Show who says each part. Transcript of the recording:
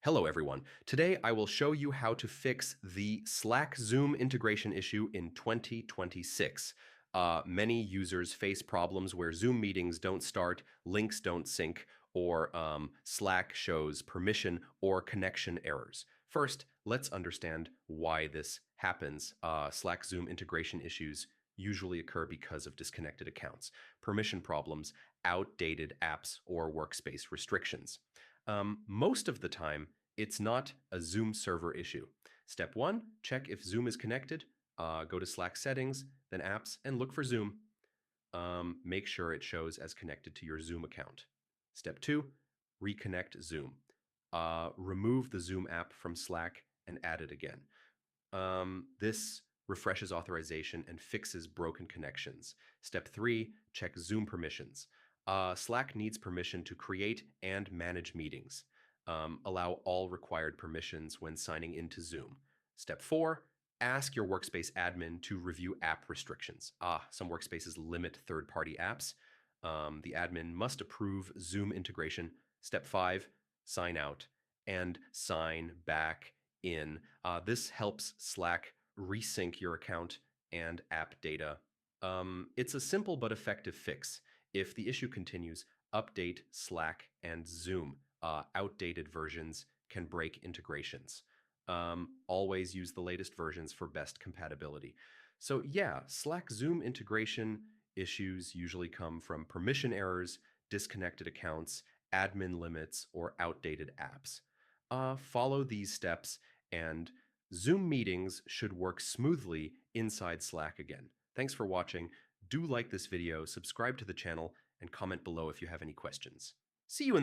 Speaker 1: Hello everyone. Today I will show you how to fix the Slack Zoom integration issue in 2026. Many users face problems where Zoom meetings don't start, links don't sync, or Slack shows permission or connection errors. First, let's understand why this happens. Slack Zoom integration issues usually occur because of disconnected accounts, permission problems, outdated apps, or workspace restrictions. Most of the time, it's not a Zoom server issue. Step one, check if Zoom is connected. Go to Slack settings, then apps, and look for Zoom. Make sure it shows as connected to your Zoom account. Step two, reconnect Zoom. Remove the Zoom app from Slack and add it again. This refreshes authorization and fixes broken connections. Step three, check Zoom permissions. Slack needs permission to create and manage meetings. Allow all required permissions when signing into Zoom. Step four, ask your Workspace admin to review app restrictions. Some workspaces limit third-party apps. The admin must approve Zoom integration. Step five, sign out and sign back in. This helps Slack resync your account and app data. It's a simple but effective fix. If the issue continues, update Slack and Zoom. Outdated versions can break integrations. Always use the latest versions for best compatibility. So yeah, Slack Zoom integration issues usually come from permission errors, disconnected accounts, admin limits, or outdated apps. Follow these steps and Zoom meetings should work smoothly inside Slack again. Thanks for watching. Do like this video, subscribe to the channel, and comment below if you have any questions. See you in the